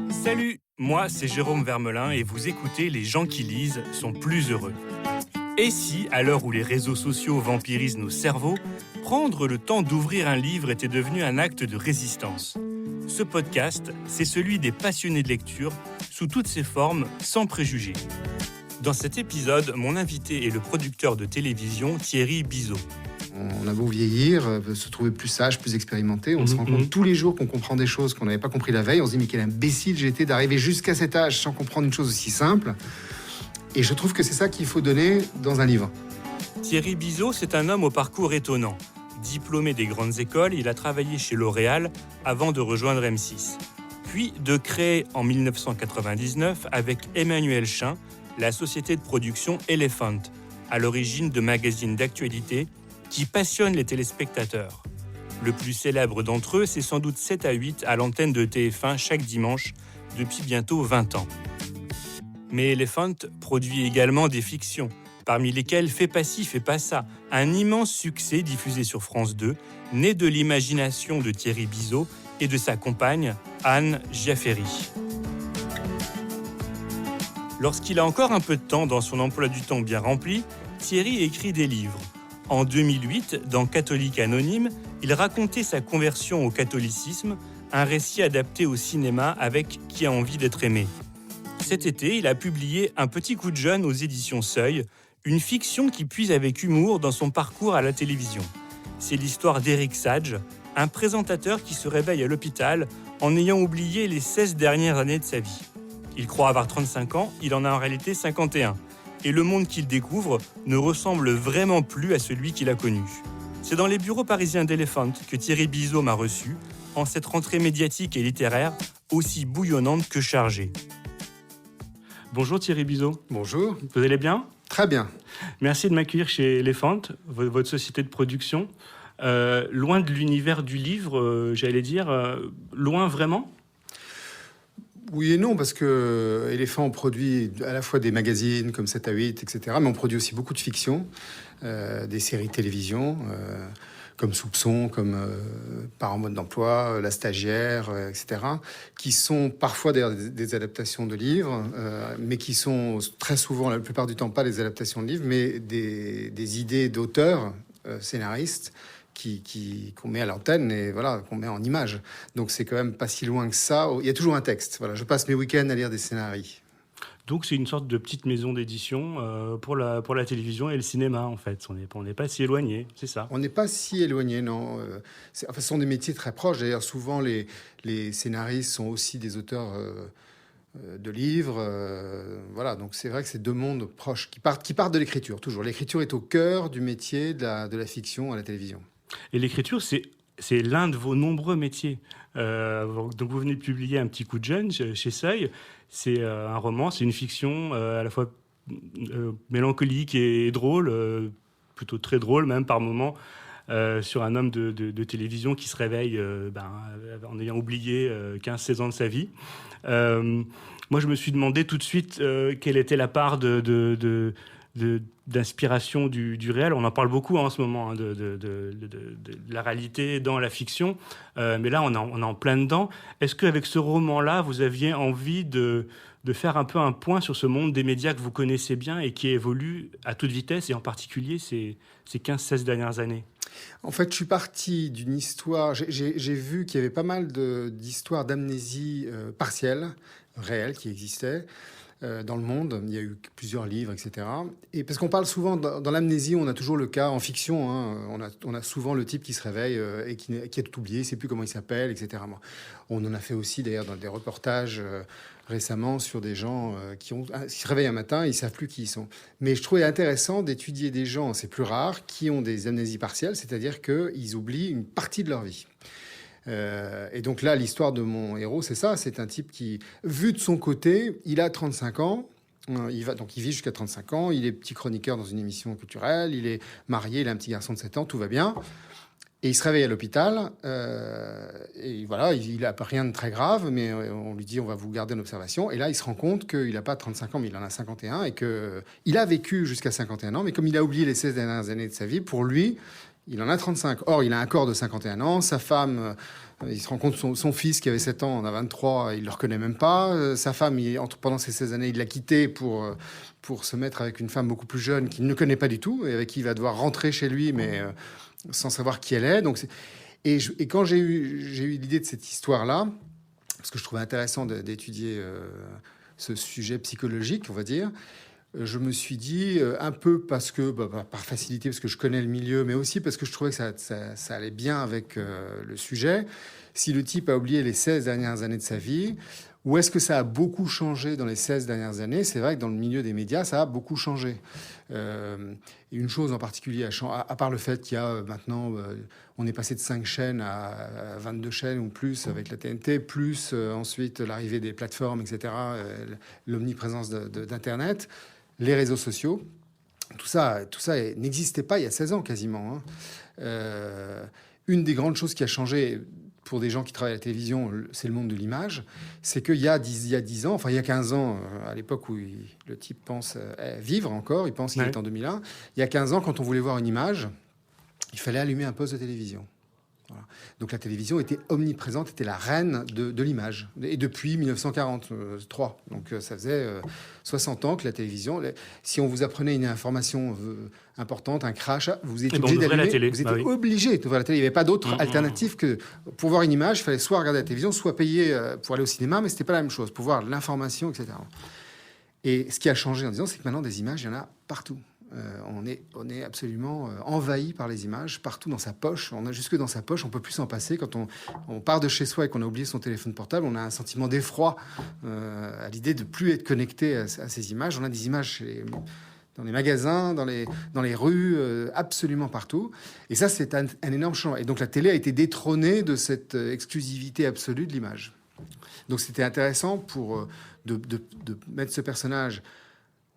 Salut, moi c'est Jérôme Vermelin et vous écoutez Les gens qui lisent sont plus heureux. Et si, à l'heure où les réseaux sociaux vampirisent nos cerveaux, prendre le temps d'ouvrir un livre était devenu un acte de résistance? Ce podcast, c'est celui des passionnés de lecture, sous toutes ses formes, sans préjugés. Dans cet épisode, mon invité est le producteur de télévision Thierry Bizot. On a beau vieillir, se trouver plus sage, plus expérimenté, on se rend compte tous les jours qu'on comprend des choses qu'on n'avait pas compris la veille. On se dit mais quel imbécile j'étais d'arriver jusqu'à cet âge sans comprendre une chose aussi simple. Et je trouve que c'est ça qu'il faut donner dans un livre. Thierry Bizot, c'est un homme au parcours étonnant. Diplômé des grandes écoles, il a travaillé chez L'Oréal avant de rejoindre M6. Puis de créer en 1999 avec Emmanuel Chin la société de production Elephant, à l'origine de magazines d'actualité qui passionnent les téléspectateurs. Le plus célèbre d'entre eux, c'est sans doute 7 à 8 à l'antenne de TF1 chaque dimanche depuis bientôt 20 ans. Mais Elephant produit également des fictions, parmi lesquelles Fais pas ci, fais pas ça, un immense succès diffusé sur France 2, né de l'imagination de Thierry Bizot et de sa compagne, Anne Giaferi. Lorsqu'il a encore un peu de temps dans son emploi du temps bien rempli, Thierry écrit des livres. En 2008, dans Catholique Anonyme, il racontait sa conversion au catholicisme, un récit adapté au cinéma avec Qui a envie d'être aimé. Cet été, il a publié Un petit coup de jeune aux éditions Seuil, une fiction qui puise avec humour dans son parcours à la télévision. C'est l'histoire d'Éric Sage, un présentateur qui se réveille à l'hôpital en ayant oublié les 16 dernières années de sa vie. Il croit avoir 35 ans, il en a en réalité 51. Et le monde qu'il découvre ne ressemble vraiment plus à celui qu'il a connu. C'est dans les bureaux parisiens d'Elephant que Thierry Bizot m'a reçu, en cette rentrée médiatique et littéraire aussi bouillonnante que chargée. Bonjour Thierry Bizot. Bonjour. Vous allez bien ? Très bien. Merci de m'accueillir chez Elephant, votre société de production. Loin de l'univers du livre, j'allais dire, loin vraiment ? Oui et non, parce que Elephant produit à la fois des magazines comme 7 à 8, etc., mais on produit aussi beaucoup de fiction, des séries de télévision, comme Soupçon, comme Par en mode d'emploi, La stagiaire, etc., qui sont parfois d'ailleurs des adaptations de livres, mais qui sont très souvent, la plupart du temps, pas des adaptations de livres, mais des idées d'auteurs, scénaristes, qu'on met à l'antenne et voilà, qu'on met en image. Donc c'est quand même pas si loin que ça. Il y a toujours un texte. Voilà, je passe mes week-ends à lire des scénarios. Donc c'est une sorte de petite maison d'édition pour la télévision et le cinéma en fait. On n'est pas si éloigné, c'est ça. On n'est pas si éloigné, non. Ce sont des métiers très proches. D'ailleurs, souvent les scénaristes sont aussi des auteurs de livres. Voilà, donc c'est vrai que c'est deux mondes proches qui partent de l'écriture toujours. L'écriture est au cœur du métier de la fiction à la télévision. Et l'écriture, c'est l'un de vos nombreux métiers. Donc vous venez de publier Un petit coup de jeune chez Seuil. C'est un roman, c'est une fiction à la fois mélancolique et drôle, plutôt très drôle même par moments, sur un homme de télévision qui se réveille en ayant oublié 15-16 ans de sa vie. Moi, je me suis demandé tout de suite quelle était la part d'inspiration du réel. On en parle beaucoup en ce moment, de la réalité dans la fiction. Mais là, on est en plein dedans. Est-ce qu'avec ce roman-là, vous aviez envie de faire un peu un point sur ce monde des médias que vous connaissez bien et qui évolue à toute vitesse, et en particulier ces 15-16 dernières années ? En fait, je suis parti d'une histoire... J'ai vu qu'il y avait pas mal d'histoires d'amnésie partielle, réelle, qui existaient. Dans le monde, il y a eu plusieurs livres, etc. Et parce qu'on parle souvent, dans l'amnésie, on a toujours le cas, en fiction, hein, on a souvent le type qui se réveille et qui a tout oublié, il ne sait plus comment il s'appelle, etc. On en a fait aussi, d'ailleurs, dans des reportages récemment sur des gens qui se réveillent un matin, ils ne savent plus qui ils sont. Mais je trouvais intéressant d'étudier des gens, c'est plus rare, qui ont des amnésies partielles, c'est-à-dire qu'ils oublient une partie de leur vie. Et donc là, l'histoire de mon héros, c'est ça. C'est un type qui, vu de son côté, il a 35 ans. Il vit jusqu'à 35 ans. Il est petit chroniqueur dans une émission culturelle. Il est marié. Il a un petit garçon de 7 ans. Tout va bien. Et il se réveille à l'hôpital. Et voilà, il n'a rien de très grave. Mais on lui dit, on va vous garder en observation. Et là, il se rend compte qu'il n'a pas 35 ans, mais il en a 51. Et qu'il a vécu jusqu'à 51 ans. Mais comme il a oublié les 16 dernières années de sa vie, pour lui... Il en a 35. Or, il a un corps de 51 ans. Sa femme, il se rend compte, son fils qui avait 7 ans en a 23, il ne le reconnaît même pas. Sa femme, pendant ces 16 années, il l'a quitté pour se mettre avec une femme beaucoup plus jeune qu'il ne connaît pas du tout et avec qui il va devoir rentrer chez lui, mais sans savoir qui elle est. Donc, et quand j'ai eu l'idée de cette histoire-là, parce que je trouvais intéressant d'étudier ce sujet psychologique, on va dire, je me suis dit, un peu parce que, par facilité, parce que je connais le milieu, mais aussi parce que je trouvais que ça allait bien avec le sujet, si le type a oublié les 16 dernières années de sa vie, ou est-ce que ça a beaucoup changé dans les 16 dernières années? C'est vrai que dans le milieu des médias, ça a beaucoup changé. Une chose en particulier, à part le fait qu'il y a maintenant, on est passé de 5 chaînes à 22 chaînes ou plus avec la TNT, plus ensuite l'arrivée des plateformes, etc., l'omniprésence d'Internet, les réseaux sociaux, tout ça n'existait pas il y a 16 ans quasiment. Une des grandes choses qui a changé pour des gens qui travaillent à la télévision, c'est le monde de l'image. C'est qu'il y a 10 ans, enfin il y a 15 ans, à l'époque où le type pense vivre encore, il pense qu'il est en 2001, il y a 15 ans, quand on voulait voir une image, il fallait allumer un poste de télévision. Voilà. Donc la télévision était omniprésente, était la reine de l'image. Et depuis 1943. Donc ça faisait 60 ans que la télévision... Si on vous apprenait une information importante, un crash, vous étiez obligé d'allumer. Vous étiez obligé d'ouvrir la télé. Il n'y avait pas d'autre alternative que... Pour voir une image, il fallait soit regarder la télévision, soit payer pour aller au cinéma, mais ce n'était pas la même chose. Pour voir l'information, etc. Et ce qui a changé en disant, c'est que maintenant, des images, il y en a partout. On est absolument envahi par les images, partout dans sa poche. On a jusque dans sa poche, on peut plus s'en passer. Quand on part de chez soi et qu'on a oublié son téléphone portable, on a un sentiment d'effroi à l'idée de plus être connecté à ces images. On a des images dans les magasins, dans les rues, absolument partout. Et ça, c'est un énorme changement. Et donc la télé a été détrônée de cette exclusivité absolue de l'image. Donc c'était intéressant de mettre ce personnage.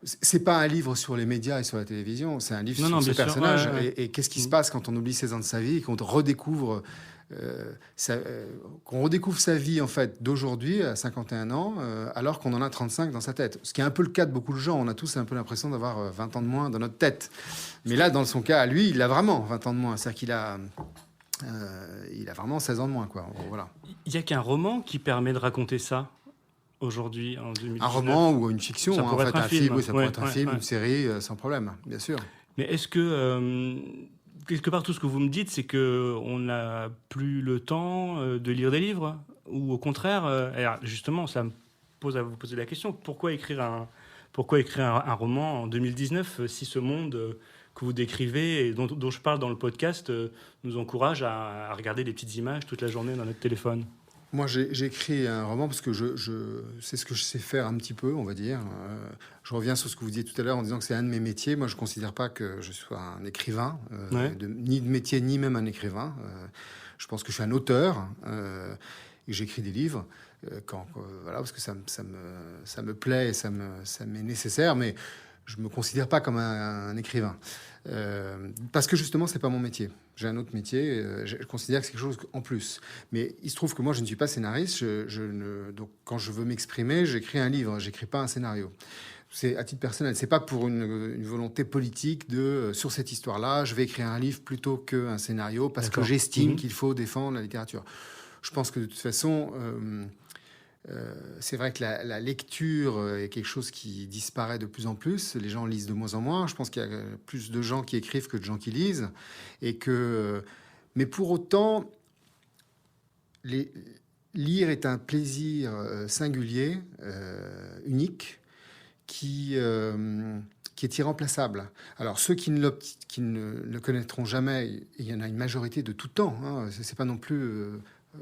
C'est pas un livre sur les médias et sur la télévision, c'est un livre sur ce personnage. Et qu'est-ce qui se passe quand on oublie 16 ans de sa vie et qu'on redécouvre, sa vie en fait d'aujourd'hui à 51 ans, alors qu'on en a 35 dans sa tête. Ce qui est un peu le cas de beaucoup de gens. On a tous un peu l'impression d'avoir 20 ans de moins dans notre tête. Mais là, dans son cas, lui, il a vraiment 20 ans de moins. C'est-à-dire qu'il a vraiment 16 ans de moins, quoi. Voilà. Il n'y a qu'un roman qui permet de raconter ça aujourd'hui, en 2019. Un roman ou une fiction, ça pourrait être un film. Oui, ça pourrait être un film, une série, sans problème, bien sûr. Mais est-ce que, quelque part, tout ce que vous me dites, c'est qu'on n'a plus le temps de lire des livres? Ou au contraire, alors justement, ça me pose à vous poser la question, pourquoi écrire un roman en 2019 si ce monde que vous décrivez et dont je parle dans le podcast nous encourage à regarder des petites images toute la journée dans notre téléphone? Moi, j'ai écrit un roman parce que c'est ce que je sais faire un petit peu, on va dire. Je reviens sur ce que vous disiez tout à l'heure en disant que c'est un de mes métiers. Moi, je ne considère pas que je sois un écrivain, ni de métier, ni même un écrivain. Je pense que je suis un auteur et que j'écris des livres parce que ça me plaît et ça m'est nécessaire, mais je ne me considère pas comme un écrivain. Parce que justement, c'est pas mon métier. J'ai un autre métier. Je considère que c'est quelque chose en plus. Mais il se trouve que moi, je ne suis pas scénariste. Donc, quand je veux m'exprimer, j'écris un livre. J'écris pas un scénario. C'est à titre personnel. C'est pas pour une volonté politique sur cette histoire-là, je vais écrire un livre plutôt qu'un scénario parce que j'estime qu'il faut défendre la littérature. Je pense que de toute façon. C'est vrai que la lecture est quelque chose qui disparaît de plus en plus. Les gens lisent de moins en moins. Je pense qu'il y a plus de gens qui écrivent que de gens qui lisent. Mais pour autant, lire est un plaisir singulier, unique, qui est irremplaçable. Alors, ceux qui ne le connaîtront jamais, il y en a une majorité de tout temps. Hein. C'est pas non plus...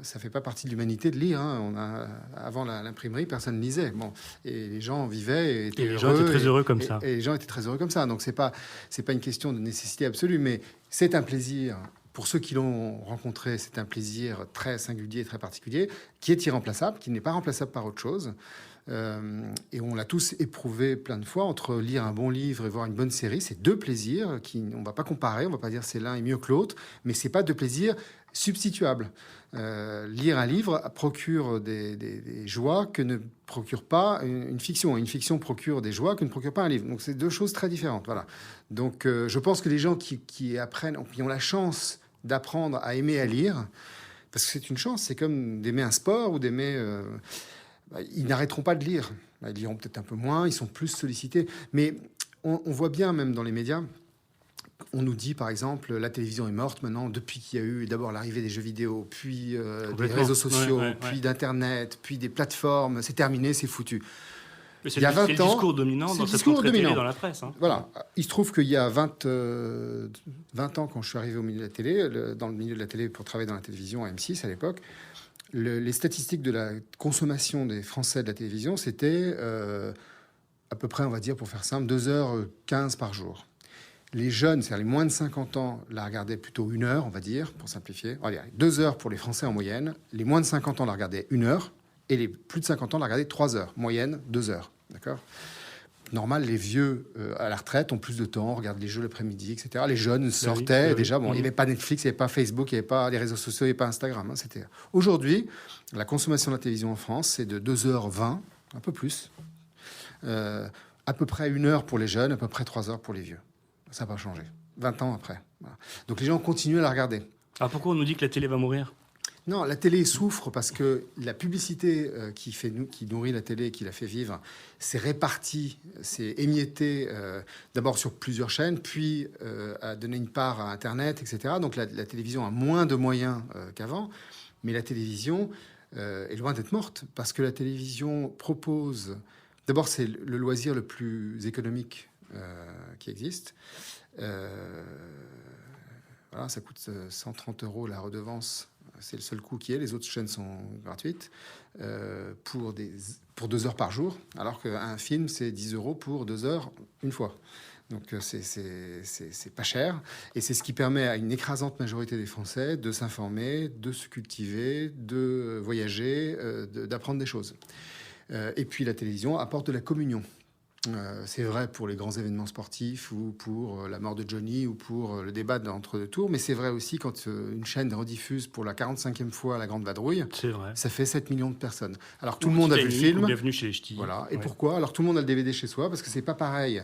ça fait pas partie de l'humanité de lire. Hein. Avant l'imprimerie, personne ne lisait. Bon, et les gens vivaient et étaient heureux. Les gens étaient très heureux comme ça. Et les gens étaient très heureux comme ça. Donc c'est pas une question de nécessité absolue, mais c'est un plaisir. Pour ceux qui l'ont rencontré, c'est un plaisir très singulier, très particulier, qui est irremplaçable, qui n'est pas remplaçable par autre chose. Et on l'a tous éprouvé plein de fois. Entre lire un bon livre et voir une bonne série, c'est deux plaisirs on ne va pas comparer, on ne va pas dire c'est l'un est mieux que l'autre, mais c'est pas deux plaisirs substituable. Lire un livre procure des joies que ne procure pas une fiction. Une fiction procure des joies que ne procure pas un livre. Donc, c'est deux choses très différentes. Voilà. Donc, je pense que les gens qui apprennent, qui ont la chance d'apprendre à aimer à lire, parce que c'est une chance, c'est comme d'aimer un sport ou d'aimer... ils n'arrêteront pas de lire. Ils liront peut-être un peu moins, ils sont plus sollicités. Mais on voit bien, même dans les médias, on nous dit, par exemple, la télévision est morte maintenant depuis qu'il y a eu d'abord l'arrivée des jeux vidéo, puis des réseaux sociaux, puis d'Internet, puis des plateformes. C'est terminé, c'est foutu. Mais c'est le discours dominant dans cette contre-télé dans la presse. Hein. Voilà. Il se trouve qu'il y a 20 ans, quand je suis arrivé au milieu de la télé, dans le milieu de la télé pour travailler dans la télévision à M6 à l'époque, les statistiques de la consommation des Français de la télévision, c'était à peu près, on va dire, pour faire simple, 2h15 par jour. Les jeunes, c'est-à-dire les moins de 50 ans, la regardaient plutôt 1 heure, on va dire, pour simplifier. On va dire 2 heures pour les Français en moyenne. Les moins de 50 ans la regardaient 1 heure. Et les plus de 50 ans la regardaient 3 heures. Moyenne, 2 heures. D'accord ? Normal, les vieux à la retraite ont plus de temps, regardent les jeux l'après-midi, etc. Les jeunes sortaient déjà. Bon, il n'y avait pas Netflix, il n'y avait pas Facebook, il n'y avait pas les réseaux sociaux, il n'y avait pas Instagram. Hein, c'était... Aujourd'hui, la consommation de la télévision en France, c'est de 2h20, un peu plus. À peu près 1 heure pour les jeunes, à peu près 3 heures pour les vieux. Ça n'a pas changé. 20 ans après. Voilà. Donc les gens continuent à la regarder. Alors pourquoi on nous dit que la télé va mourir ? Non, la télé souffre parce que la publicité qui nourrit la télé, qui la fait vivre, c'est réparti, c'est émietté d'abord sur plusieurs chaînes, puis a donné une part à Internet, etc. Donc la télévision a moins de moyens qu'avant, mais la télévision est loin d'être morte parce que la télévision propose... D'abord, c'est le loisir le plus économique qui existe. Voilà, ça coûte 130 € la redevance. C'est le seul coût qui est. Les autres chaînes sont gratuites pour 2 heures par jour, alors qu'un film, c'est 10 € pour 2 heures une fois. Donc, c'est pas cher. Et c'est ce qui permet à une écrasante majorité des Français de s'informer, de se cultiver, de voyager, d'apprendre des choses. Et puis, la télévision apporte de la communion. C'est vrai pour les grands événements sportifs ou pour la mort de Johnny ou pour le débat d'entre deux tours, mais c'est vrai aussi quand une chaîne rediffuse pour la 45e fois La Grande Vadrouille, ça fait 7 millions de personnes. Alors tout le monde a vu le film. Bienvenue chez les Ch'tis. Voilà. Et pourquoi ? Alors tout le monde a le DVD chez soi parce que c'est pas pareil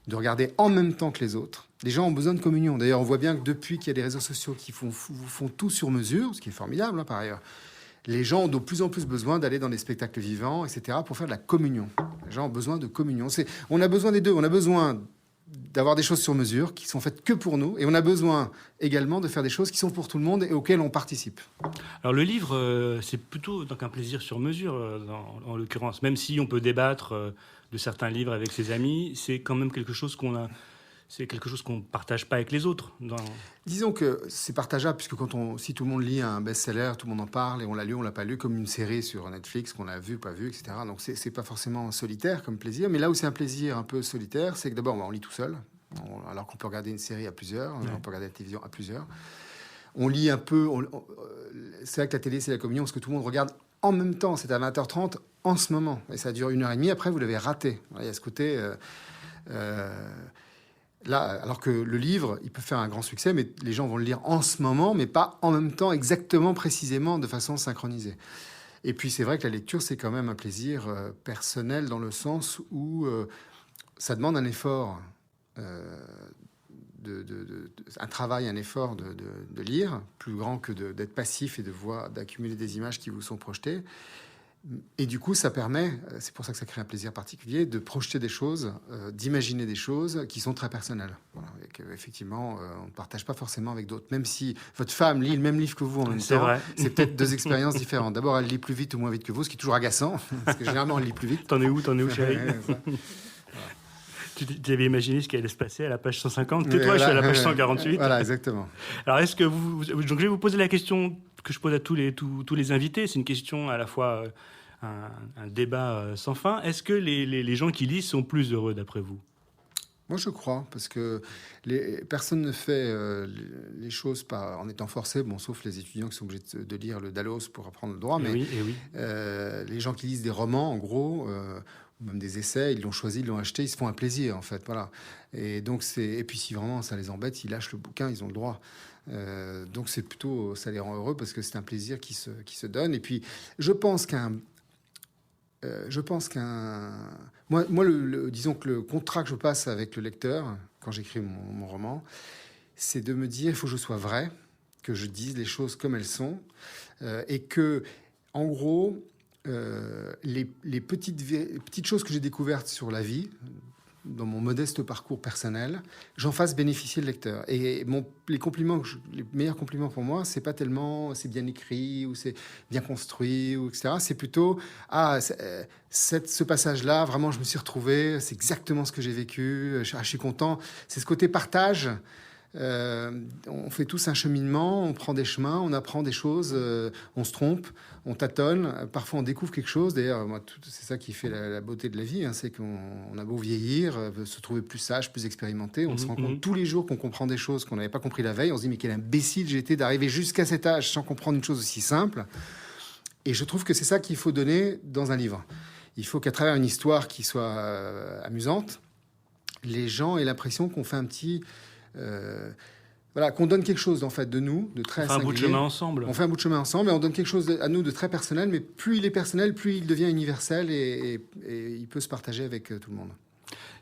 de regarder en même temps que les autres. Les gens ont besoin de communion. D'ailleurs, on voit bien que depuis qu'il y a des réseaux sociaux qui font tout sur mesure, ce qui est formidable hein, par ailleurs, les gens ont de plus en plus besoin d'aller dans des spectacles vivants, etc., pour faire de la communion. Les gens ont besoin de communion. On a besoin des deux. On a besoin d'avoir des choses sur mesure qui sont faites que pour nous, et on a besoin également de faire des choses qui sont pour tout le monde et auxquelles on participe. Alors le livre, c'est plutôt donc un plaisir sur mesure, en l'occurrence. Même si on peut débattre de certains livres avec ses amis, c'est quand même quelque chose qu'on a... C'est quelque chose qu'on ne partage pas avec les autres. Disons que c'est partageable, puisque si tout le monde lit un best-seller, tout le monde en parle, et on l'a lu, on l'a pas lu, comme une série sur Netflix qu'on a vu, pas vu, etc. Donc c'est pas forcément solitaire comme plaisir. Mais là où c'est un plaisir un peu solitaire, c'est que d'abord, on lit tout seul, alors qu'on peut regarder une série à plusieurs, on peut regarder la télévision à plusieurs. On lit un peu... c'est vrai que la télé, c'est la communion, parce que tout le monde regarde en même temps. C'est à 20h30 en ce moment. Et ça dure 1h30. Après, vous l'avez raté. Il y a ce côté... Là, alors que le livre, il peut faire un grand succès, mais les gens vont le lire en ce moment, mais pas en même temps, exactement, précisément, de façon synchronisée. Et puis, c'est vrai que la lecture, c'est quand même un plaisir personnel dans le sens où ça demande un effort, un travail, un effort de lire, plus grand que d'être passif et d'accumuler des images qui vous sont projetées. Et du coup, ça permet, c'est pour ça que ça crée un plaisir particulier, de projeter des choses, d'imaginer des choses qui sont très personnelles. Voilà, et qu'effectivement, on ne partage pas forcément avec d'autres. Même si votre femme lit le même livre que vous en même temps, vrai. C'est peut-être 2 expériences différentes. D'abord, elle lit plus vite ou moins vite que vous, ce qui est toujours agaçant, parce que généralement, elle lit plus vite. T'en es où, chérie? Tu avais imaginé ce qui allait se passer à la page 150. Tais-toi, je suis à la page 148. Voilà, exactement. Alors, est-ce que donc, je vais vous poser la question que je pose à tous les invités. C'est une question à la fois un débat sans fin. Est-ce que les gens qui lisent sont plus heureux, d'après vous? Moi, je crois, parce que personne ne fait les choses en étant forcé, bon, sauf les étudiants qui sont obligés de lire le Dallos pour apprendre le droit, mais oui. Les gens qui lisent des romans, en gros, même des essais, ils l'ont choisi, ils l'ont acheté, ils se font un plaisir, en fait. Voilà. Et puis si vraiment ça les embête, ils lâchent le bouquin, ils ont le droit. Donc c'est plutôt, ça les rend heureux parce que c'est un plaisir qui se donne. Et puis je pense qu'un moi disons que le contrat que je passe avec le lecteur quand j'écris mon roman, c'est de me dire il faut que je sois vrai, que je dise les choses comme elles sont, et que en gros les petites choses que j'ai découvertes sur la vie dans mon modeste parcours personnel, j'en fasse bénéficier le lecteur. Et les meilleurs compliments pour moi, c'est pas tellement c'est bien écrit ou c'est bien construit ou etc. C'est plutôt ce passage-là, vraiment, je me suis retrouvé, c'est exactement ce que j'ai vécu, je suis content. C'est ce côté partage. On fait tous un cheminement, on prend des chemins, on apprend des choses, on se trompe, on tâtonne, parfois on découvre quelque chose. D'ailleurs, c'est ça qui fait la beauté de la vie, hein, c'est qu'on a beau vieillir, se trouver plus sage, plus expérimenté, on se rend compte tous les jours qu'on comprend des choses qu'on n'avait pas compris la veille. On se dit mais quel imbécile j'étais d'arriver jusqu'à cet âge sans comprendre une chose aussi simple. Et je trouve que c'est ça qu'il faut donner dans un livre. Il faut qu'à travers une histoire qui soit amusante, les gens aient l'impression qu'on fait un petit... voilà, qu'on donne quelque chose en fait de nous, de très singulier. Un bout de chemin ensemble. On fait un bout de chemin ensemble et on donne quelque chose à nous de très personnel, mais plus il est personnel, plus il devient universel et il peut se partager avec tout le monde.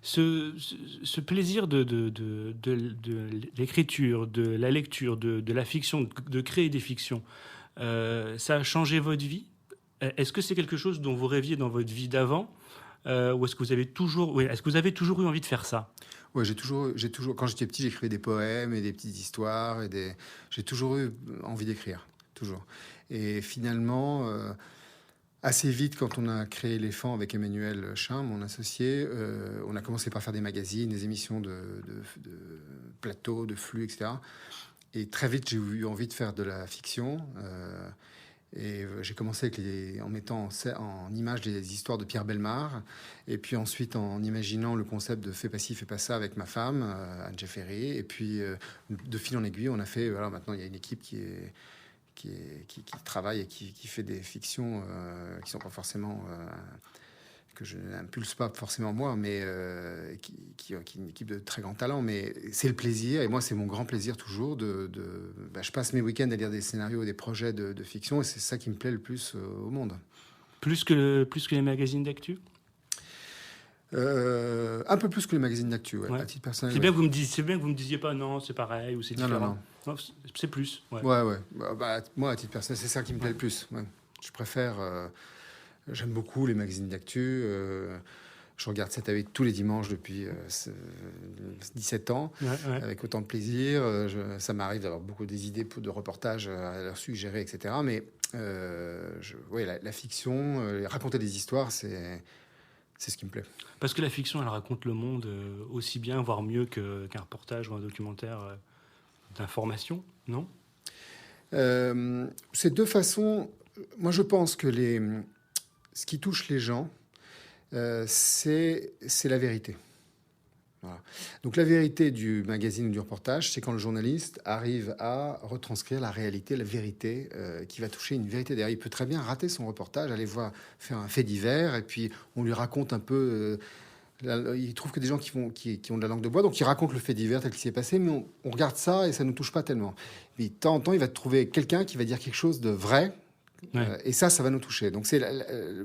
Ce plaisir de l'écriture, de la lecture, de la fiction, de créer des fictions, ça a changé votre vie? Est-ce que c'est quelque chose dont vous rêviez dans votre vie d'avant, ou est-ce que vous avez toujours eu envie de faire ça? Ouais, j'ai toujours, quand j'étais petit, j'écrivais des poèmes et des petites histoires j'ai toujours eu envie d'écrire, toujours. Et finalement, assez vite, quand on a créé Éléphant avec Emmanuel Chin, mon associé, on a commencé par faire des magazines, des émissions de plateaux, de flux, etc. Et très vite, j'ai eu envie de faire de la fiction. Et j'ai commencé en mettant en image des histoires de Pierre Bellemare, et puis ensuite en imaginant le concept de Fais pas ci, fais pas ça avec ma femme, Anne Jeffery. Et puis de fil en aiguille, on a fait. Voilà, maintenant il y a une équipe qui travaille et qui fait des fictions qui sont pas forcément que je n'impulse pas forcément moi, mais qui est une équipe de très grand talent. Mais c'est le plaisir, et moi c'est mon grand plaisir toujours je passe mes week-ends à lire des scénarios et des projets de fiction, et c'est ça qui me plaît le plus au monde. Plus que les magazines d'actu? Un peu plus que les magazines d'actu, ouais, à titre personnel. C'est bien que vous me disiez pas non, c'est pareil ou c'est différent. Non, c'est plus. Ouais. Moi, à titre personnel, c'est ça qui me plaît le plus. Ouais. Je préfère. J'aime beaucoup les magazines d'actu. Je regarde 7 à 8 tous les dimanches depuis 17 ans, avec autant de plaisir. Ça m'arrive d'avoir beaucoup des idées de reportages à leur suggérer, etc. Mais la fiction, raconter des histoires, c'est ce qui me plaît. Parce que la fiction, elle raconte le monde aussi bien, voire mieux qu'un reportage ou un documentaire d'information, non? C'est deux façons. Moi, je pense que ce qui touche les gens, c'est la vérité. Voilà. Donc la vérité du magazine ou du reportage, c'est quand le journaliste arrive à retranscrire la réalité, la vérité, qui va toucher une vérité derrière. Il peut très bien rater son reportage, aller faire un fait divers, et puis on lui raconte un peu... il trouve que des gens qui ont de la langue de bois, donc ils racontent le fait divers tel qu'il s'est passé, mais on regarde ça et ça ne nous touche pas tellement. Mais de temps en temps, il va trouver quelqu'un qui va dire quelque chose de vrai, et ça va nous toucher. Donc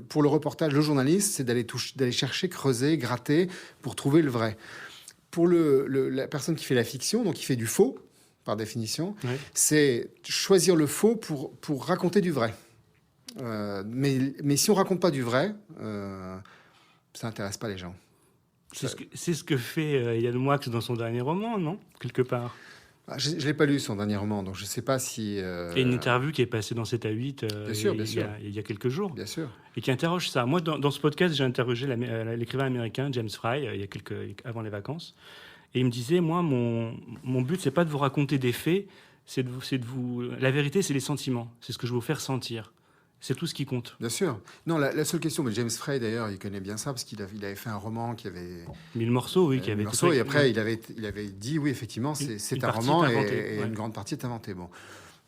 pour le reportage, le journaliste, c'est d'aller chercher, creuser, gratter pour trouver le vrai. Pour la personne qui fait la fiction, donc qui fait du faux, par définition, c'est choisir le faux pour raconter du vrai. Mais si on raconte pas du vrai, ça n'intéresse pas les gens. C'est ce que fait Yann Moix dans son dernier roman, non? Quelque part. Je ne l'ai pas lu, son dernier roman, donc je ne sais pas si... Il y a une interview qui est passée dans 7 à 8 il y a quelques jours. Bien sûr. Et qui interroge ça. Moi, dans ce podcast, j'ai interrogé l'écrivain américain James Fry, avant les vacances. Et il me disait, moi, mon but, ce n'est pas de vous raconter des faits, la vérité, c'est les sentiments. C'est ce que je veux vous faire sentir. C'est tout ce qui compte. Bien sûr. Non, la seule question, mais James Frey, d'ailleurs, il connaît bien ça, parce qu'il avait fait un roman qui avait... 1000 morceaux, oui. Et après, il avait dit, oui, effectivement, c'est un roman, et une grande partie est inventée. Bon.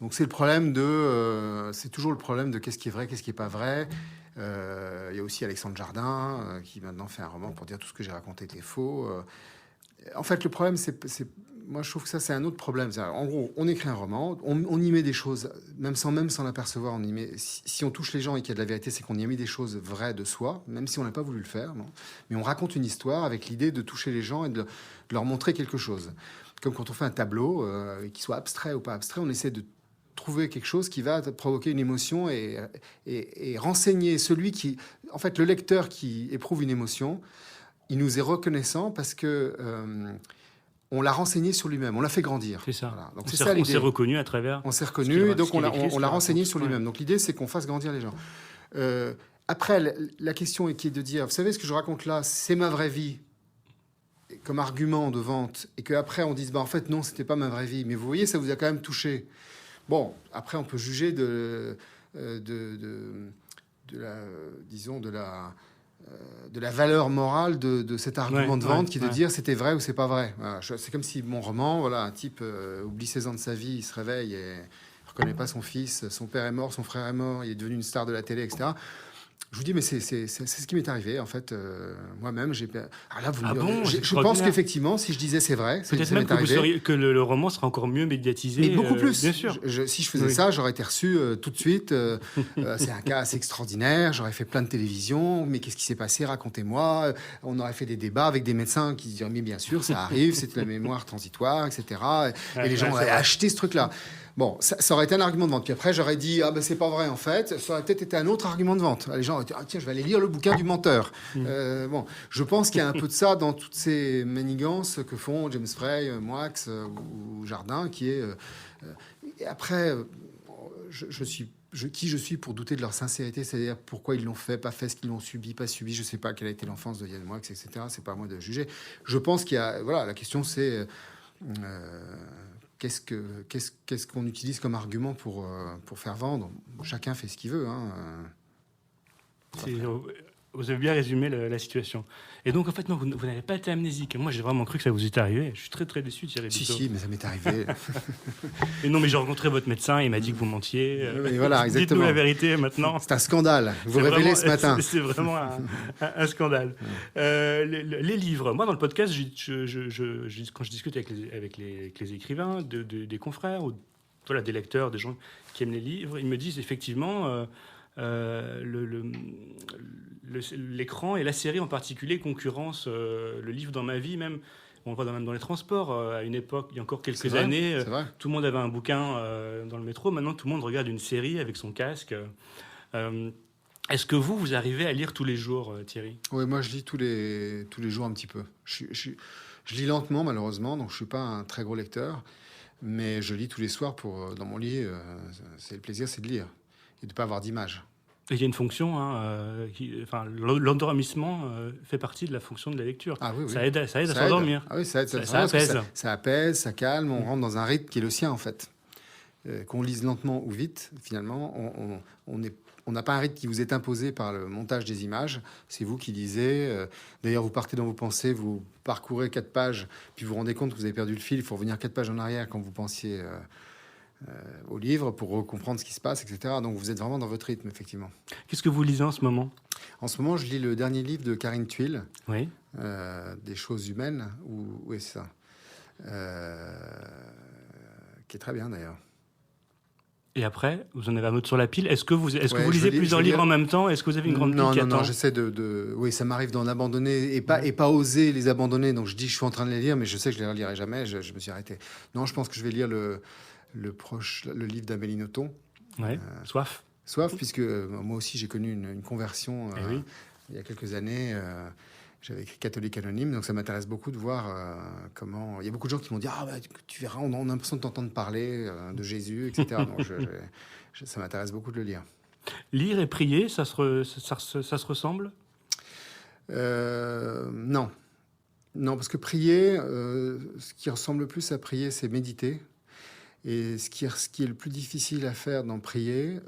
Donc c'est toujours le problème de qu'est-ce qui est vrai, qu'est-ce qui n'est pas vrai. Il y a aussi Alexandre Jardin, qui maintenant fait un roman pour dire tout ce que j'ai raconté était faux. En fait, le problème, moi, je trouve que ça, c'est un autre problème. En gros, on écrit un roman, on y met des choses, même sans l'apercevoir. On y met, si on touche les gens et qu'il y a de la vérité, c'est qu'on y a mis des choses vraies de soi, même si on n'a pas voulu le faire. Non, mais on raconte une histoire avec l'idée de toucher les gens et de leur montrer quelque chose. Comme quand on fait un tableau, qu'il soit abstrait ou pas abstrait, on essaie de trouver quelque chose qui va provoquer une émotion et renseigner celui qui... En fait, le lecteur qui éprouve une émotion, il nous est reconnaissant parce que... on l'a renseigné sur lui-même, on l'a fait grandir. C'est ça. Voilà. Donc on s'est reconnu à travers. On s'est reconnu, et donc on l'a renseigné sur lui-même. Donc l'idée, c'est qu'on fasse grandir les gens. Après, la question est qui est de dire, vous savez, ce que je raconte là, c'est ma vraie vie, comme argument de vente, et qu'après on dise, en fait, non, c'était pas ma vraie vie. Mais vous voyez, ça vous a quand même touché. Bon, après, on peut juger de la valeur morale de cet argument de vente qui est de dire c'était vrai ou c'est pas vrai. Voilà, c'est comme si mon roman, voilà, un type oublie 16 ans de sa vie, il se réveille et reconnaît pas son fils, son père est mort, son frère est mort, il est devenu une star de la télé, etc. Je vous dis, mais c'est ce qui m'est arrivé, en fait. Moi-même, j'ai... Alors là, je pense qu'effectivement, si je disais c'est vrai, peut-être même que le roman sera encore mieux médiatisé. Mais beaucoup plus. Bien sûr. Si je faisais ça, j'aurais été reçu tout de suite. C'est un cas assez extraordinaire. J'aurais fait plein de télévisions. Mais qu'est-ce qui s'est passé? Racontez-moi. On aurait fait des débats avec des médecins qui diraient, mais bien sûr, ça arrive, c'est la mémoire transitoire, etc. Et les gens auraient acheté ce truc-là. Bon, ça aurait été un argument de vente. Puis après, j'aurais dit, c'est pas vrai, en fait. Ça aurait peut-être été un autre argument de vente. Les gens auraient dit, tiens, je vais aller lire le bouquin du menteur. Bon, je pense qu'il y a un peu de ça dans toutes ces manigances que font James Frey, Moix ou Jardin, qui est... et après, qui je suis pour douter de leur sincérité, c'est-à-dire pourquoi ils l'ont fait, pas fait, ce qu'ils l'ont subi, pas subi. Je sais pas quelle a été l'enfance de Yann Moix, etc. C'est pas à moi de juger. Je pense qu'il y a... Voilà, la question, c'est... Qu'est-ce qu'on utilise comme argument pour faire vendre? Chacun fait ce qu'il veut. Vous avez bien résumé la situation. Et donc, en fait, non, vous n'avez pas été amnésique. Moi, j'ai vraiment cru que ça vous était arrivé. Je suis très, très déçu, Thierry Buteau. Si, mais ça m'est arrivé. Et non, mais j'ai rencontré votre médecin, il m'a dit que vous mentiez. Et voilà, exactement. Dites-nous la vérité maintenant. C'est un scandale. Vous révélez ce matin. C'est vraiment un scandale. Les livres. Moi, dans le podcast, quand je discute avec les écrivains, des confrères, ou voilà, des lecteurs, des gens qui aiment les livres, ils me disent effectivement... l'écran et la série en particulier concurrencent le livre dans ma vie, même on le voit même dans les transports. À une époque, il y a encore quelques années, tout le monde avait un bouquin dans le métro. Maintenant, tout le monde regarde une série avec son casque. Est-ce que vous arrivez à lire tous les jours, Thierry? Oui, moi je lis tous les jours un petit peu. Je lis lentement, malheureusement, donc je suis pas un très gros lecteur, mais je lis tous les soirs dans mon lit. C'est le plaisir, c'est de lire et de ne pas avoir d'image. Il y a une fonction, l'endormissement fait partie de la fonction de la lecture. Ah, oui, oui. Ça aide à s'endormir. Ah oui, ça aide. Ça apaise. Ça apaise, ça calme. On rentre dans un rythme qui est le sien, en fait. Qu'on lise lentement ou vite, finalement, on n'a pas un rythme qui vous est imposé par le montage des images. C'est vous qui lisez. D'ailleurs, vous partez dans vos pensées, vous parcourez 4 pages, puis vous vous rendez compte que vous avez perdu le fil. Il faut revenir 4 pages en arrière quand vous pensiez... au livre pour comprendre ce qui se passe, etc. Donc vous êtes vraiment dans votre rythme, effectivement. Qu'est-ce que vous lisez en ce moment? En ce moment, je lis le dernier livre de Karine Thuil, oui. Des choses humaines, où est ça qui est très bien, d'ailleurs. Et après, vous en avez un autre sur la pile. Est-ce que vous lisez plusieurs livres en même temps? Est-ce que vous avez une grande pile? Non, j'essaie oui, ça m'arrive d'en abandonner et pas oser les abandonner. Donc je dis que je suis en train de les lire, mais je sais que je les relirai jamais. Je me suis arrêté. Non, je pense que je vais lire le livre d'Amélie Nothomb. Ouais. Soif, puisque moi aussi j'ai connu une conversion il y a quelques années. J'avais écrit Catholique Anonyme, donc ça m'intéresse beaucoup de voir comment... Il y a beaucoup de gens qui m'ont dit « Ah, tu verras, on a l'impression de t'entendre parler de Jésus, etc. » Donc ça m'intéresse beaucoup de le lire. Lire et prier, ça se ressemble? Non. Non, parce que prier, ce qui ressemble le plus à prier, c'est méditer. Et ce qui est le plus difficile à faire dans prier,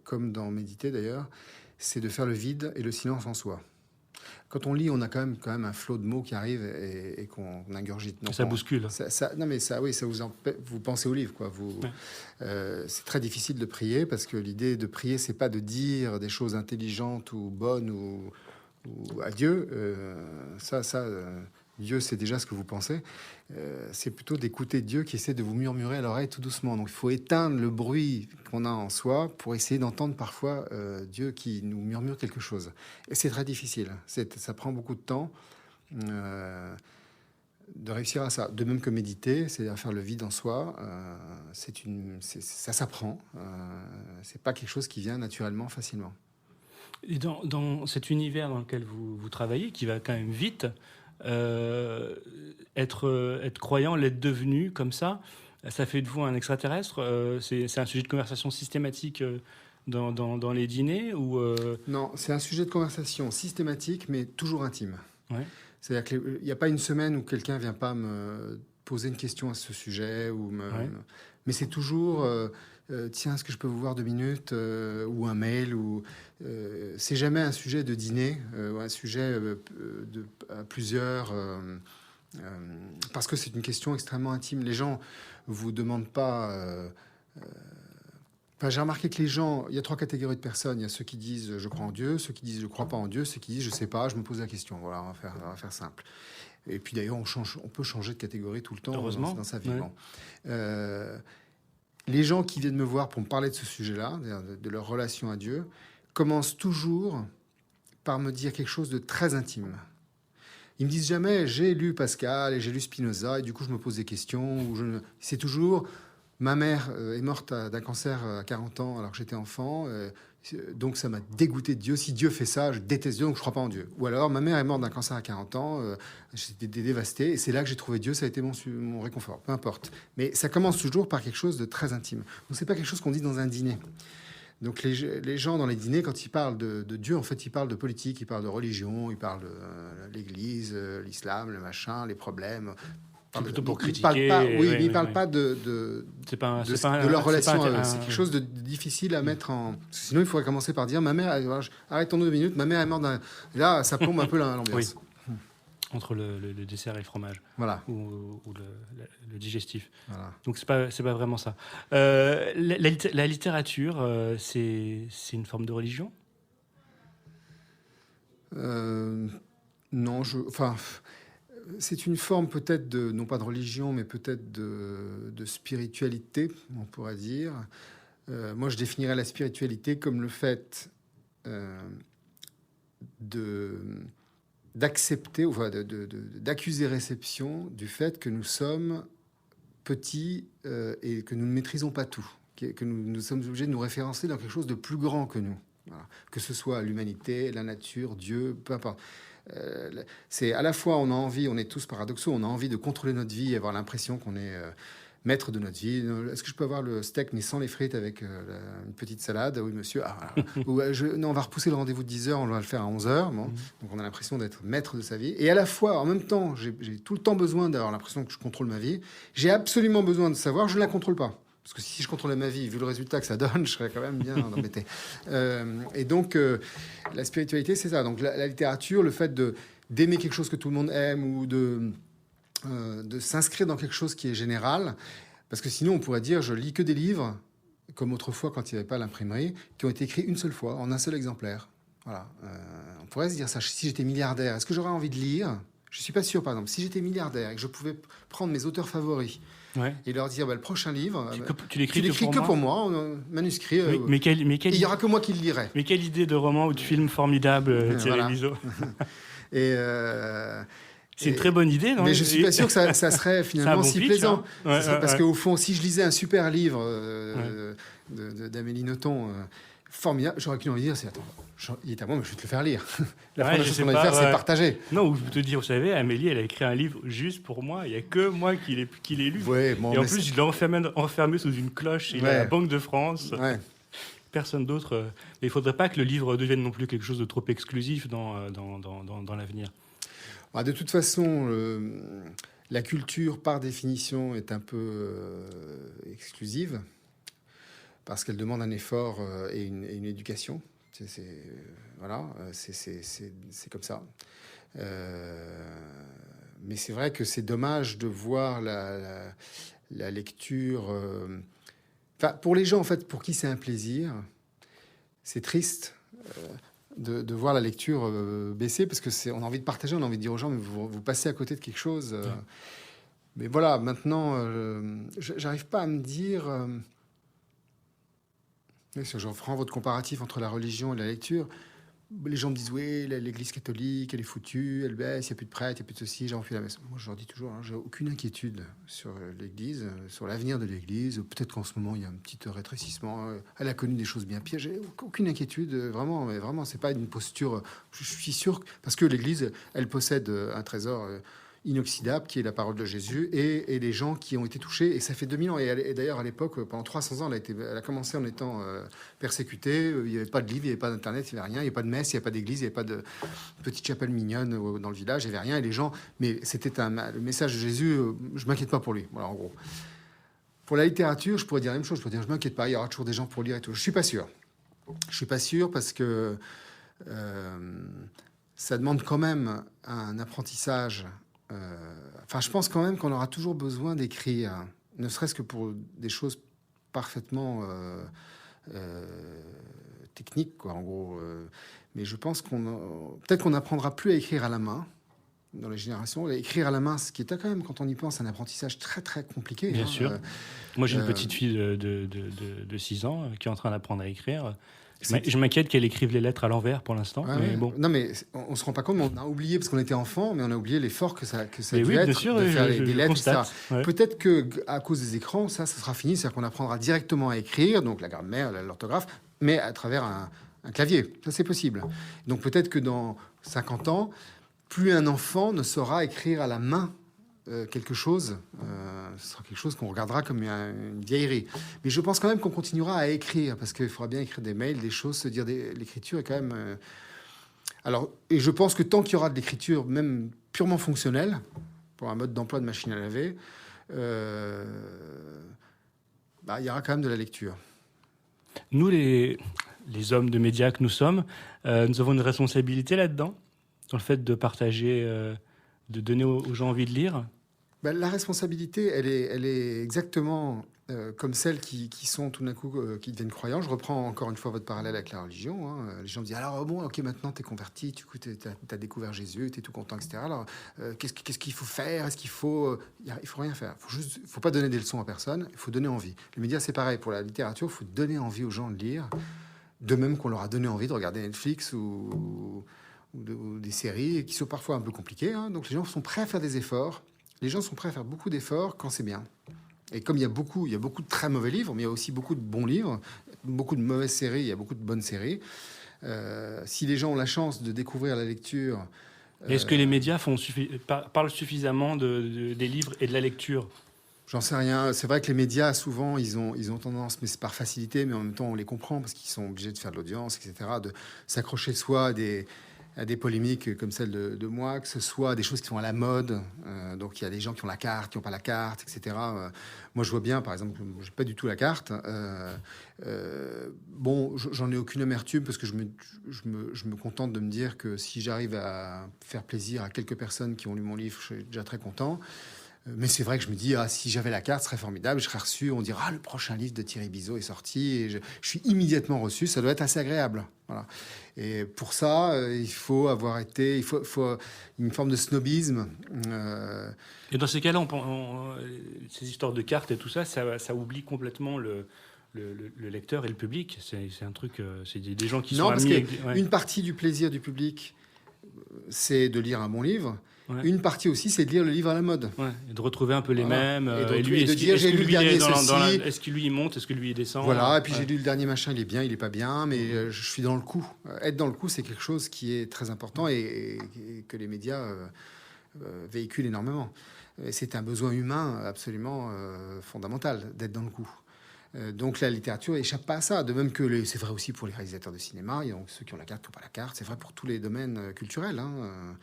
comme dans méditer d'ailleurs, c'est de faire le vide et le silence en soi. quand on lit, on a quand même un flot de mots qui arrive et qu'on ingurgite. Donc ça bouscule. Non, mais ça, oui, ça vous pensez au livre, quoi. C'est très difficile de prier parce que l'idée de prier, c'est pas de dire des choses intelligentes ou bonnes ou à Dieu. Dieu, c'est déjà ce que vous pensez. C'est plutôt d'écouter Dieu qui essaie de vous murmurer à l'oreille tout doucement. Donc, il faut éteindre le bruit qu'on a en soi pour essayer d'entendre parfois Dieu qui nous murmure quelque chose. Et c'est très difficile. Ça prend beaucoup de temps de réussir à ça. De même que méditer, c'est à faire le vide en soi. Ça s'apprend. C'est pas quelque chose qui vient naturellement, facilement. Et dans cet univers dans lequel vous travaillez, qui va quand même vite, être croyant, l'être devenu comme ça fait de vous un extraterrestre. C'est un sujet de conversation systématique dans les dîners ou Non, c'est un sujet de conversation systématique, mais toujours intime. Ouais. C'est-à-dire qu'il n'y a pas une semaine où quelqu'un ne vient pas me poser une question à ce sujet. Mais c'est toujours... tiens, est-ce que je peux vous voir 2 minutes ou un mail c'est jamais un sujet de dîner ou un sujet à plusieurs parce que c'est une question extrêmement intime. Les gens vous demandent pas. J'ai remarqué que les gens, il y a 3 catégories de personnes. Il y a ceux qui disent je crois en Dieu, ceux qui disent je crois pas en Dieu, ceux qui disent je sais pas, je me pose la question. Voilà, on va faire simple. Et puis d'ailleurs, on peut changer de catégorie tout le temps dans sa vie. Ouais. Bon. Les gens qui viennent me voir pour me parler de ce sujet-là, de leur relation à Dieu, commencent toujours par me dire quelque chose de très intime. Ils me disent jamais j'ai lu Pascal et j'ai lu Spinoza et du coup je me pose des questions. C'est toujours ma mère est morte d'un cancer à 40 ans alors que j'étais enfant. Donc ça m'a dégoûté de Dieu. Si Dieu fait ça, je déteste Dieu, donc je ne crois pas en Dieu. Ou alors ma mère est morte d'un cancer à 40 ans, j'étais dévasté, et c'est là que j'ai trouvé Dieu, ça a été mon réconfort, peu importe. Mais ça commence toujours par quelque chose de très intime. Donc c'est pas quelque chose qu'on dit dans un dîner. Donc les gens dans les dîners, quand ils parlent de Dieu, en fait, ils parlent de politique, ils parlent de religion, ils parlent de l'Église, l'islam, le machin, les problèmes. C'est plutôt pour critiquer. Ils ne parlent pas de leur relation à eux. C'est quelque chose de difficile à mettre en... Sinon, il faudrait commencer par dire, ma mère... Arrêtons-nous 2 minutes, ma mère est morte d'un... Là, ça plombe un peu l'ambiance. Oui. Entre le dessert et le fromage. Voilà. Ou le digestif. Voilà. Donc, c'est pas vraiment ça. La littérature, c'est une forme de religion ? Non, c'est une forme peut-être non pas de religion, mais peut-être de spiritualité, on pourrait dire. Moi, je définirais la spiritualité comme le fait d'accepter, d'accuser réception du fait que nous sommes petits et que nous ne maîtrisons pas tout, que nous sommes obligés de nous référencer dans quelque chose de plus grand que nous. Voilà. Que ce soit l'humanité, la nature, Dieu, peu importe. C'est à la fois on est tous paradoxaux, on a envie de contrôler notre vie et avoir l'impression qu'on est maître de notre vie. Est-ce que je peux avoir le steak mais sans les frites avec une petite salade ? Oui monsieur. Non, on va repousser le rendez-vous de 10h, on va le faire à 11h. Bon. Donc on a l'impression d'être maître de sa vie. Et à la fois, en même temps, j'ai tout le temps besoin d'avoir l'impression que je contrôle ma vie. J'ai absolument besoin de savoir, je ne la contrôle pas. Parce que si je contrôlais ma vie, vu le résultat que ça donne, je serais quand même bien embêté. Et donc, la spiritualité, c'est ça. Donc, la littérature, le fait d'aimer quelque chose que tout le monde aime ou de s'inscrire dans quelque chose qui est général. Parce que sinon, on pourrait dire, je lis que des livres, comme autrefois quand il n'y avait pas l'imprimerie, qui ont été écrits une seule fois, en un seul exemplaire. Voilà. On pourrait se dire ça. Si j'étais milliardaire, est-ce que j'aurais envie de lire ? Je ne suis pas sûr, par exemple. Si j'étais milliardaire et que je pouvais prendre mes auteurs favoris, et leur dire le prochain livre, tu l'écris que pour moi, manuscrit. Mais il n'y aura que moi qui le lirai. Mais quelle idée de roman ou de film formidable, Thierry Lizo. C'est une très bonne idée, non ? Mais je ne suis pas sûr que ça serait finalement si plaisant. Hein. Parce qu'au fond, si je lisais un super livre d'Amélie Nothomb, formidable, j'aurais qu'une envie de dire, il est à moi, mais je vais te le faire lire. La première chose qu'on va faire, c'est partager. Non, ou je peux te dire, vous savez, Amélie, elle a écrit un livre juste pour moi. Il n'y a que moi qui l'ai lu. Ouais, bon, et en plus, je l'ai enfermé sous une cloche. Il est à la Banque de France. Ouais. Personne d'autre. Mais il ne faudrait pas que le livre devienne non plus quelque chose de trop exclusif dans l'avenir. De toute façon, la culture, par définition, est un peu exclusive. Parce qu'elle demande un effort et une éducation Voilà, c'est comme ça. Mais c'est vrai que c'est dommage de voir la lecture. Enfin, pour les gens, en fait, pour qui c'est un plaisir, c'est triste de voir la lecture baisser parce que on a envie de partager, on a envie de dire aux gens, mais vous passez à côté de quelque chose. Mais voilà, maintenant, j'arrive pas à me dire. Si je reprends votre comparatif entre la religion et la lecture. Les gens me disent, oui, l'église catholique, elle est foutue, elle baisse, il n'y a plus de prêtres, il n'y a plus de ceci, j'ai rempli la messe. Moi, je leur dis toujours, hein, j'ai aucune inquiétude sur l'église, sur l'avenir de l'église. Peut-être qu'en ce moment, il y a un petit rétrécissement. Elle a connu des choses bien pires. J'ai aucune inquiétude, vraiment, mais vraiment, c'est pas une posture. Je suis sûr, parce que l'église, elle possède un trésor inoxydable, qui est la parole de Jésus, et les gens qui ont été touchés. Et ça fait 2000 ans. Et d'ailleurs, à l'époque, pendant 300 ans, elle a commencé en étant persécutée. Il n'y avait pas de livre, il n'y avait pas d'Internet, il n'y avait rien. Il n'y avait pas de messe, il n'y avait pas d'église, il n'y avait pas de petite chapelle mignonne dans le village, il n'y avait rien. Et les gens... Mais c'était le message de Jésus, je ne m'inquiète pas pour lui. Voilà, en gros. Pour la littérature, je pourrais dire la même chose. Je pourrais dire, je ne m'inquiète pas, il y aura toujours des gens pour lire et tout. Je ne suis pas sûr. Je ne suis pas sûr parce que ça demande quand même un apprentissage. Enfin, je pense quand même qu'on aura toujours besoin d'écrire, ne serait-ce que pour des choses parfaitement techniques, quoi, en gros. Mais je pense peut-être qu'on n'apprendra plus à écrire à la main dans les générations. Écrire à la main, ce qui était quand même, quand on y pense, un apprentissage très, très compliqué. Bien sûr. Moi, j'ai une petite fille de 6 ans qui est en train d'apprendre à écrire. Je m'inquiète qu'elle écrive les lettres à l'envers pour l'instant. Ouais, mais bon. Non, mais on se rend pas compte, mais on a oublié, parce qu'on était enfant, mais on a oublié l'effort que ça a dû oui, être bien sûr, de faire des lettres, etc. Ouais. Peut-être qu'à cause des écrans, ça sera fini, c'est-à-dire qu'on apprendra directement à écrire, donc la grammaire, l'orthographe, mais à travers un clavier. Ça, c'est possible. Donc peut-être que dans 50 ans, plus un enfant ne saura écrire à la main quelque chose, ce sera quelque chose qu'on regardera comme une vieillerie. Mais je pense quand même qu'on continuera à écrire, parce qu'il faudra bien écrire des mails, des choses, se dire l'écriture est quand même... Alors, et je pense que tant qu'il y aura de l'écriture, même purement fonctionnelle, pour un mode d'emploi de machine à laver, il y aura quand même de la lecture. Nous, les hommes de médias que nous sommes, nous avons une responsabilité là-dedans, dans le fait de partager... de donner aux gens envie de lire. La responsabilité, elle est exactement comme celles qui sont tout d'un coup, qui deviennent croyants. Je reprends encore une fois votre parallèle avec la religion. Hein. Les gens me disent, alors bon, ok, maintenant t'es converti, tu as découvert Jésus, t'es tout content, etc. Alors, qu'est-ce qu'il faut faire? Est-ce qu'il faut... il faut rien faire. Il faut pas donner des leçons à personne, il faut donner envie. Les médias, c'est pareil. Pour la littérature, il faut donner envie aux gens de lire, de même qu'on leur a donné envie de regarder Netflix ou des séries qui sont parfois un peu compliquées. Hein. Donc les gens sont prêts à faire des efforts. Les gens sont prêts à faire beaucoup d'efforts quand c'est bien. Et comme il y a beaucoup de très mauvais livres, mais il y a aussi beaucoup de bons livres, beaucoup de mauvaises séries, il y a beaucoup de bonnes séries. Si les gens ont la chance de découvrir la lecture... Est-ce que les médias parlent suffisamment des livres et de la lecture ? J'en sais rien. C'est vrai que les médias, souvent, ils ont tendance, mais c'est par facilité, mais en même temps, on les comprend parce qu'ils sont obligés de faire de l'audience, etc., de s'accrocher soit à des polémiques comme celle de moi, que ce soit des choses qui sont à la mode. Donc, il y a des gens qui ont la carte, qui n'ont pas la carte, etc. Moi, je vois bien, par exemple, j'ai pas du tout la carte. Bon, j'en ai aucune amertume parce que je me contente de me dire que si j'arrive à faire plaisir à quelques personnes qui ont lu mon livre, je suis déjà très content. Mais c'est vrai que je me dis, si j'avais la carte, ce serait formidable. Je serais reçu, on dira, le prochain livre de Thierry Bizot est sorti. Et je suis immédiatement reçu. Ça doit être assez agréable. Voilà. Et pour ça, il faut avoir été... Il faut une forme de snobisme. Et dans ces cas-là, ces histoires de cartes et tout ça, ça oublie complètement le lecteur et le public. C'est un truc... c'est des gens qui sont amis... Non, parce qu'une partie du plaisir du public, c'est de lire un bon livre. Ouais. Une partie aussi, c'est de lire le livre à la mode. Ouais, et de retrouver un peu les mêmes. Et de dire, j'ai lu le dernier ceci. Est-ce que lui, il monte? Est-ce que lui, il descend? Voilà, et puis j'ai lu le dernier machin, il est bien, il est pas bien, mais je suis dans le coup. Être dans le coup, c'est quelque chose qui est très important et que les médias véhiculent énormément. C'est un besoin humain absolument fondamental, d'être dans le coup. Donc la littérature échappe pas à ça. De même que c'est vrai aussi pour les réalisateurs de cinéma, il y a donc ceux qui ont la carte, qui n'ont pas la carte. C'est vrai pour tous les domaines culturels, hein.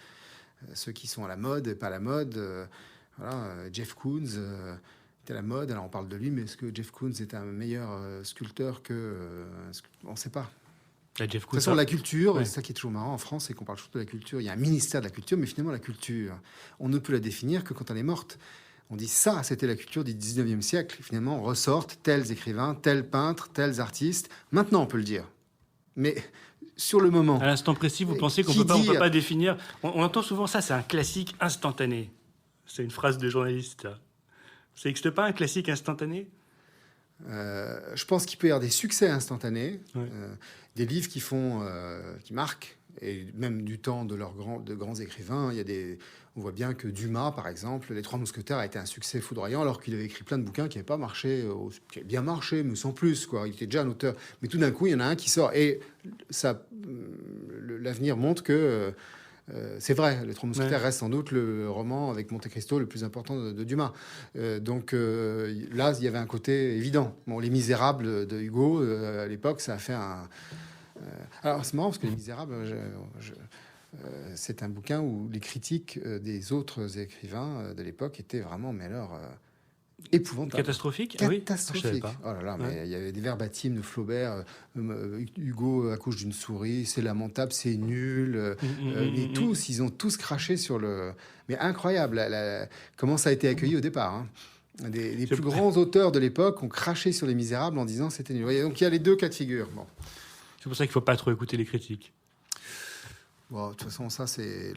Ceux qui sont à la mode, pas à la mode. Voilà, Jeff Koons était à la mode. Alors on parle de lui, mais est-ce que Jeff Koons est un meilleur sculpteur que... on ne sait pas. La Jeff De toute façon, Koons, la culture, Ouais. c'est ça qui est toujours marrant en France, c'est qu'on parle toujours de la culture. Il y a un ministère de la culture, mais finalement, la culture, on ne peut la définir que quand elle est morte. On dit ça, c'était la culture du 19e siècle. Finalement, ressortent tels écrivains, tels peintres, tels artistes. Maintenant, on peut le dire. Mais sur le moment, À l'instant précis, vous pensez qu'on Qui ne peut dit- pas définir. On entend souvent ça, c'est un classique instantané. C'est une phrase de journaliste. Ça n'existe pas un classique instantané? je pense qu'il peut y avoir des succès instantanés, Ouais. des livres qui marquent, et même du temps de de grands écrivains. On voit bien que Dumas, par exemple, Les Trois Mousquetaires a été un succès foudroyant, alors qu'il avait écrit plein de bouquins qui n'avaient pas marché, qui avaient bien marché, mais sans plus, quoi. Il était déjà un auteur. Mais tout d'un coup, il y en a un qui sort, et l'avenir montre que c'est vrai, Les Trois Mousquetaires reste sans doute le roman avec Monte Cristo le plus important de Dumas. Donc là, il y avait un côté évident. Bon, Les Misérables de Hugo, à l'époque, ça a fait un... alors, c'est marrant parce que Les Misérables, c'est un bouquin où les critiques des autres écrivains de l'époque étaient vraiment, mais alors, épouvantables. Catastrophique? Ah oui. Catastrophique. Je savais pas. Oh là là, Ouais. mais il y avait des verbatims de Flaubert. Hugo accouche d'une souris, c'est lamentable, c'est nul. Et tous, ils ont tous craché sur le. Mais incroyable, comment ça a été accueilli au départ. Hein. Les plus grands auteurs de l'époque ont craché sur Les Misérables en disant c'était nul. Voyez, donc il y a les deux cas de figure. Bon. C'est pour ça qu'il ne faut pas trop écouter les critiques. Bon, de toute façon, ça, c'est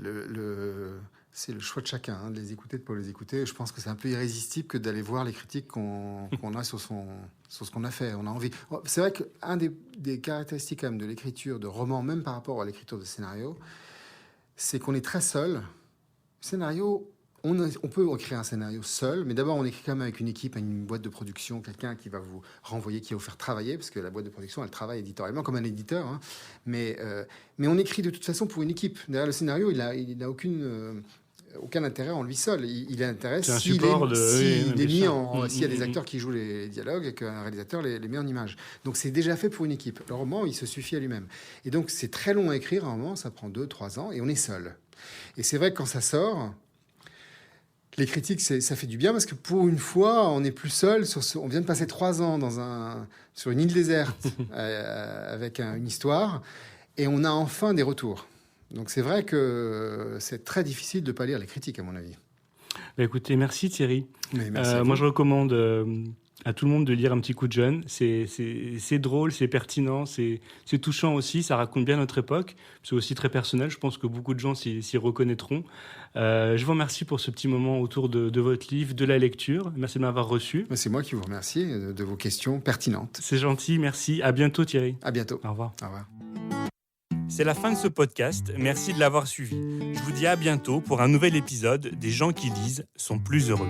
c'est le choix de chacun, hein, de les écouter, de ne pas les écouter. Je pense que c'est un peu irrésistible que d'aller voir les critiques qu'on a sur ce qu'on a fait. On a envie. C'est vrai qu'un des caractéristiques quand même de l'écriture de romans, même par rapport à l'écriture de scénario, c'est qu'on est très seul. Scénario, on peut écrire un scénario seul, mais d'abord on écrit quand même avec une équipe, une boîte de production, quelqu'un qui va vous renvoyer, qui va vous faire travailler, parce que la boîte de production, elle travaille éditorialement comme un éditeur. Hein. Mais on écrit de toute façon pour une équipe. Derrière le scénario, il n'a aucun intérêt en lui seul. Il a intérêt s'il y a des acteurs qui jouent les dialogues et qu'un réalisateur les met en image. Donc c'est déjà fait pour une équipe. Le roman, il se suffit à lui-même. Et donc c'est très long à écrire, un roman, ça prend 2-3 ans, et on est seul. Et c'est vrai que quand ça sort, les critiques, ça fait du bien, parce que pour une fois, on n'est plus seul. On vient de passer 3 ans sur une île déserte avec une histoire, et on a enfin des retours. Donc c'est vrai que c'est très difficile de ne pas lire les critiques, à mon avis. Bah, écoutez, merci Thierry. Mais merci à vous. Moi, je recommande à tout le monde de lire Un petit coup de jeune. C'est drôle, c'est pertinent, c'est touchant aussi. Ça raconte bien notre époque. C'est aussi très personnel. Je pense que beaucoup de gens s'y reconnaîtront. Je vous remercie pour ce petit moment autour de votre livre, de la lecture. Merci de m'avoir reçu. C'est moi qui vous remercie de vos questions pertinentes. C'est gentil, merci. À bientôt Thierry. À bientôt. Au revoir. Au revoir. C'est la fin de ce podcast. Merci de l'avoir suivi. Je vous dis à bientôt pour un nouvel épisode des gens qui lisent sont plus heureux.